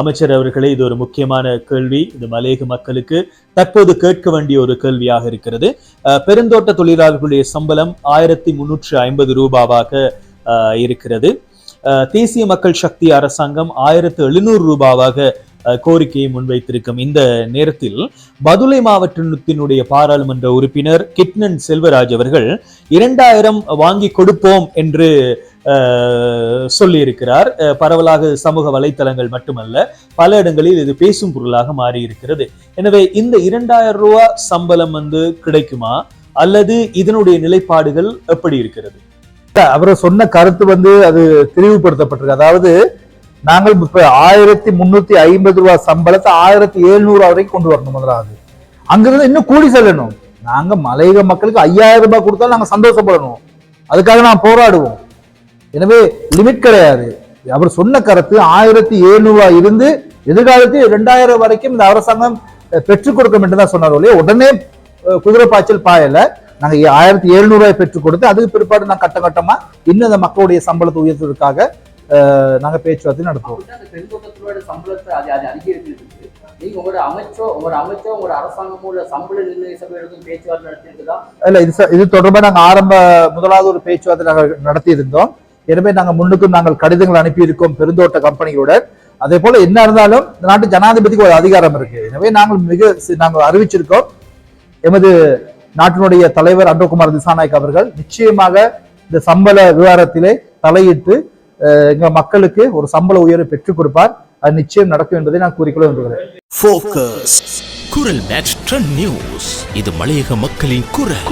அமைச்சர் அவர்களே, இது ஒரு முக்கியமான கேள்வி. இது மலையக மக்களுக்கு தற்போது கேட்க வேண்டிய ஒரு கேள்வியாக இருக்கிறது. பெருந்தோட்ட தொழிலாளர்களுடைய சம்பளம் 1350 ரூபாவாக இருக்கிறது. தேசிய மக்கள் சக்தி அரசாங்கம் 1700 ரூபாவாக கோரிக்கையை முன்வைத்திருக்கும் இந்த நேரத்தில் பதுளை மாவட்டத்தினுடைய பாராளுமன்ற உறுப்பினர் கிட்னன் செல்வராஜ் அவர்கள் 2000 வாங்கி கொடுப்போம் என்று சொல்லி இருக்கிறார். பரவலாக சமூக வலைத்தளங்கள் மட்டுமல்ல, பல இடங்களில் இது பேசும் பொருளாக மாறி இருக்கிறது. எனவே இந்த 2000 ரூபாய் சம்பளம் கிடைக்குமா, அல்லது இதனுடைய நிலைப்பாடுகள் எப்படி இருக்கிறது? அவர் சொன்ன கருத்து அது தெளிவுபடுத்தப்பட்டிருக்கு. அதாவது நாங்கள் 1350 ரூபாய் சம்பளத்தை 1700 வரைக்கும் கொண்டு வரணும். முதலாவது அங்கிருந்து இன்னும் கூடி செல்லணும். நாங்க மலையக மக்களுக்கு 5000 ரூபாய் கொடுத்தாலும் நாங்க சந்தோஷப்படணும். அதுக்காக நான் போராடுவோம். எனவே லிமிட் கிடையாது. அவர் சொன்ன கருத்து 1700 ரூபாய் இருந்து எதிர்காலத்தில் 2000 வரைக்கும் இந்த அரசாங்கம் பெற்றுக் கொடுக்கும் என்று தான் சொன்னார். உடனே குதிரை பாய்ச்சல் பாயல. நாங்க 1700 ரூபாய் பெற்றுக் கொடுத்து அதுக்கு பிற்பாடு நான் கட்ட கட்டமா இன்னும் அந்த மக்களுடைய சம்பளத்தை உயர்த்துவதற்காக நாங்க பேச்சுவார்த்தை நடத்துவோம். நீங்க உங்களோட அமைச்சோ உங்களோட அரசாங்கமோ சம்பள நிர்ணய சபையோட பேச்சுவார்த்தை நடத்தியிருக்குதா? இல்ல, இது தொடர்பாக நாங்க முதலாவது ஒரு பேச்சுவார்த்தை நாங்கள் நடத்தி இருந்தோம். எனவே நாங்கள் முன்னுக்கும் நாங்கள் கடிதங்கள் அனுப்பியிருக்கோம் பெருந்தோட்ட கம்பெனிகளுடன். அதே போல என்ன இருந்தாலும் இந்த நாட்டு ஜனாதிபதிக்கு ஒரு அதிகாரம் இருக்கு. எனவே நாங்கள் அறிவிச்சிருக்கோம். எமது நாட்டினுடைய தலைவர் அன்றகுமார் திசாநாயக் அவர்கள் நிச்சயமாக இந்த சம்பள விவகாரத்திலே தலையிட்டு எங்க மக்களுக்கு ஒரு சம்பள உயர்வை பெற்றுக் கொடுப்பார். அது நிச்சயம் நடக்கும் என்பதை நான் கூறிக்கொள்ள விரும்புகிறேன். ஃபோக்கஸ் குரல் மேட்ச் ட்ரெண்ட் நியூஸ். இது மலையக மக்களின் குரல்.